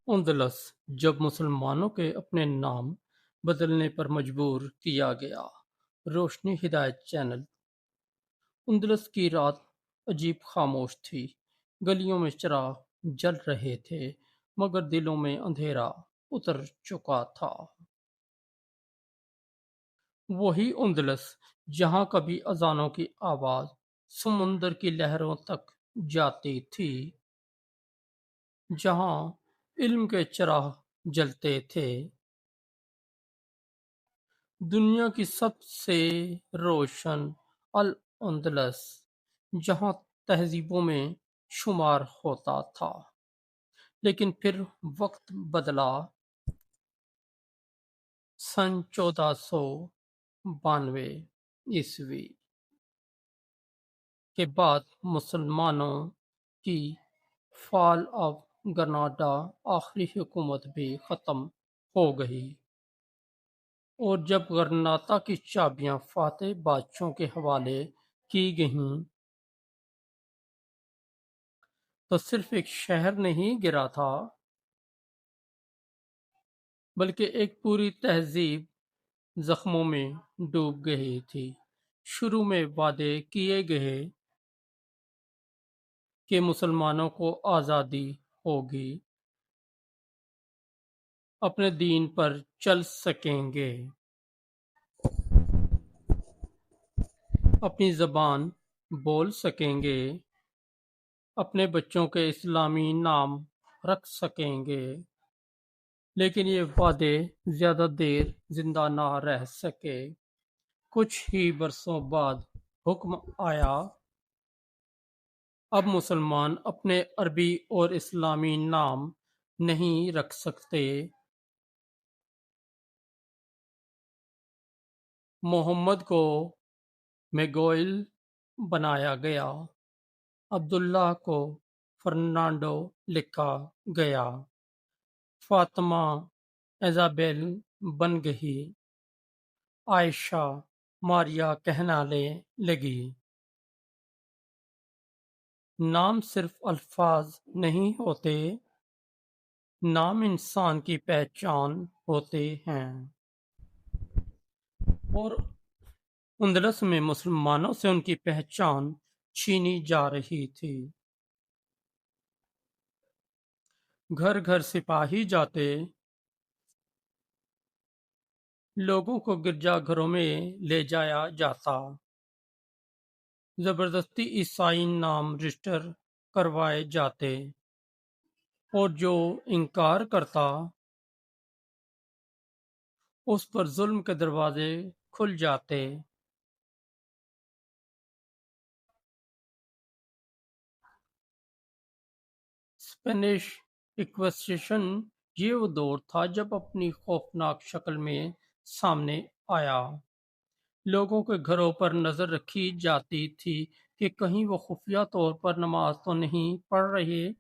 اندلس جب مسلمانوں کے اپنے نام بدلنے پر مجبور کیا گیا۔ روشنی ہدایت چینل۔ اندلس کی رات عجیب خاموش تھی۔ گلیوں میں چراغ جل رہے تھے مگر دلوں میں اندھیرا اتر چکا تھا۔ وہی اندلس جہاں کبھی اذانوں کی آواز سمندر کی لہروں تک جاتی تھی، جہاں علم کے چراغ جلتے تھے۔ دنیا کی سب سے روشن الاندلس، جہاں تہذیبوں میں شمار ہوتا تھا۔ لیکن پھر وقت بدلا۔ سن 1492 کے بعد مسلمانوں کی فال آف گرناڈا آخری حکومت بھی ختم ہو گئی، اور جب غرناطہ کی چابیاں فاتح بادشاہوں کے حوالے کی گئیں تو صرف ایک شہر نہیں گرا تھا، بلکہ ایک پوری تہذیب زخموں میں ڈوب گئی تھی۔ شروع میں وعدے کیے گئے کہ مسلمانوں کو آزادی ہوگی، اپنے دین پر چل سکیں گے، اپنی زبان بول سکیں گے، اپنے بچوں کے اسلامی نام رکھ سکیں گے، لیکن یہ وعدے زیادہ دیر زندہ نہ رہ سکے۔ کچھ ہی برسوں بعد حکم آیا، اب مسلمان اپنے عربی اور اسلامی نام نہیں رکھ سکتے۔ محمد کو میگوئل بنایا گیا، عبداللہ کو فرنانڈو لکھا گیا، فاطمہ ایزابیل بن گئی، عائشہ ماریہ کہلانے لگی۔ نام صرف الفاظ نہیں ہوتے، نام انسان کی پہچان ہوتے ہیں۔ اور اندلس میں مسلمانوں سے ان کی پہچان چھینی جا رہی تھی۔ گھر گھر سپاہی جاتے، لوگوں کو گرجا گھروں میں لے جایا جاتا، زبردستی عیسائی نام رجسٹر کروائے جاتے، اور جو انکار کرتا اس پر ظلم کے دروازے کھل جاتے۔ اسپینش انکویزیشن یہ وہ دور تھا جب اپنی خوفناک شکل میں سامنے آیا۔ لوگوں کے گھروں پر نظر رکھی جاتی تھی کہ کہیں وہ خفیہ طور پر نماز تو نہیں پڑھ رہے،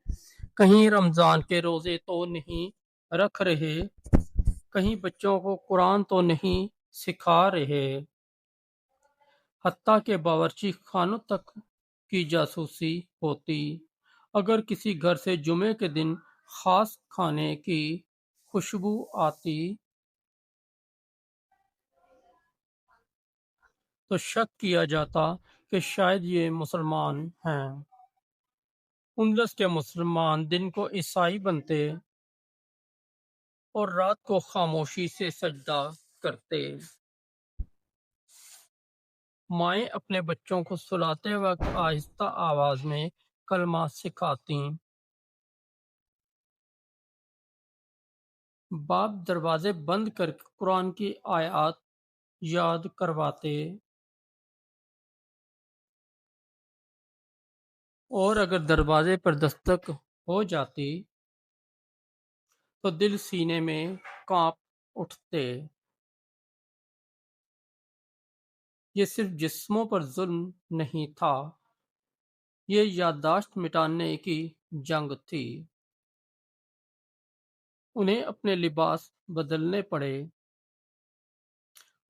کہیں رمضان کے روزے تو نہیں رکھ رہے، کہیں بچوں کو قرآن تو نہیں سکھا رہے۔ حتیٰ کہ باورچی خانوں تک کی جاسوسی ہوتی۔ اگر کسی گھر سے جمعے کے دن خاص کھانے کی خوشبو آتی تو شک کیا جاتا کہ شاید یہ مسلمان ہیں۔ اندلس کے مسلمان دن کو عیسائی بنتے اور رات کو خاموشی سے سجدہ کرتے۔ مائیں اپنے بچوں کو سلاتے وقت آہستہ آواز میں کلمہ سکھاتیں، باپ دروازے بند کر کے قرآن کی آیات یاد کرواتے، اور اگر دروازے پر دستک ہو جاتی تو دل سینے میں کانپ اٹھتے۔ یہ صرف جسموں پر ظلم نہیں تھا، یہ یادداشت مٹانے کی جنگ تھی۔ انہیں اپنے لباس بدلنے پڑے،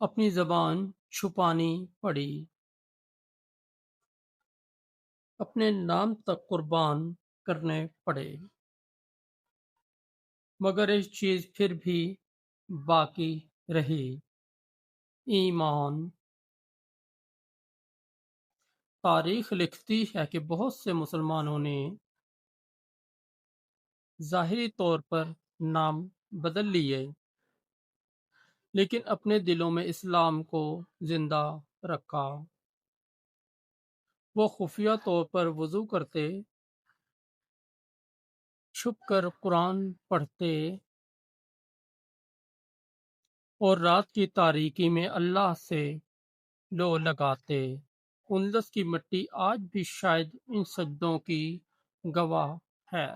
اپنی زبان چھپانی پڑی، اپنے نام تک قربان کرنے پڑے۔ مگر ایک چیز پھر بھی باقی رہی: ایمان۔ تاریخ لکھتی ہے کہ بہت سے مسلمانوں نے ظاہری طور پر نام بدل لیے، لیکن اپنے دلوں میں اسلام کو زندہ رکھا۔ وہ خفیہ طور پر وضو کرتے، چھپ کر قرآن پڑھتے اور رات کی تاریکی میں اللہ سے لو لگاتے۔ اندلس کی مٹی آج بھی شاید ان سجدوں کی گواہ ہے۔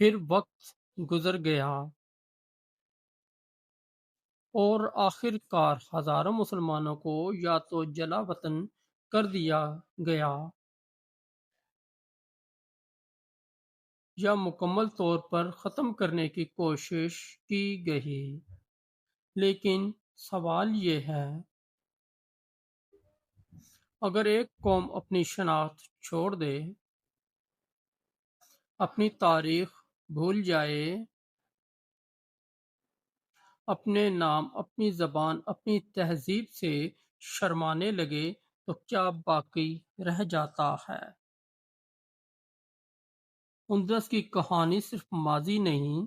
پھر وقت گزر گیا اور آخر کار ہزاروں مسلمانوں کو یا تو جلا وطن کر دیا گیا یا مکمل طور پر ختم کرنے کی کوشش کی گئی۔ لیکن سوال یہ ہے، اگر ایک قوم اپنی شناخت چھوڑ دے، اپنی تاریخ بھول جائے، اپنے نام، اپنی زبان، اپنی تہذیب سے شرمانے لگے، تو کیا باقی رہ جاتا ہے؟ اندلس کی کہانی صرف ماضی نہیں،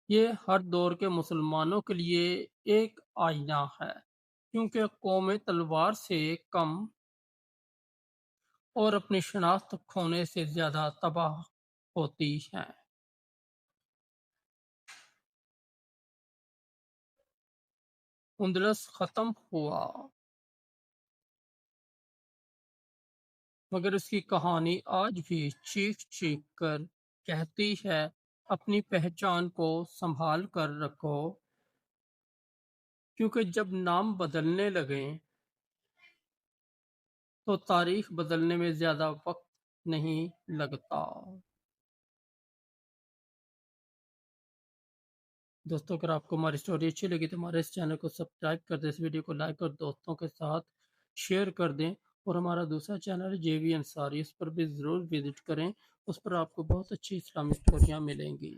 یہ ہر دور کے مسلمانوں کے لیے ایک آئینہ ہے، کیونکہ قومیں تلوار سے کم اور اپنی شناخت کھونے سے زیادہ تباہ ہوتی ہیں۔ اندلس ختم ہوا، مگر اس کی کہانی آج بھی چیخ چیخ کر کہتی ہے: اپنی پہچان کو سنبھال کر رکھو، کیونکہ جب نام بدلنے لگیں تو تاریخ بدلنے میں زیادہ وقت نہیں لگتا۔ دوستوں، اگر آپ کو ہماری اسٹوری اچھی لگی تو ہمارے اس چینل کو سبسکرائب کر دیں، اس ویڈیو کو لائک اور دوستوں کے ساتھ شیئر کر دیں، اور ہمارا دوسرا چینل ہے جے وی انصاری، اس پر بھی ضرور وزٹ کریں، اس پر آپ کو بہت اچھی اسلامی اسٹوریاں ملیں گی۔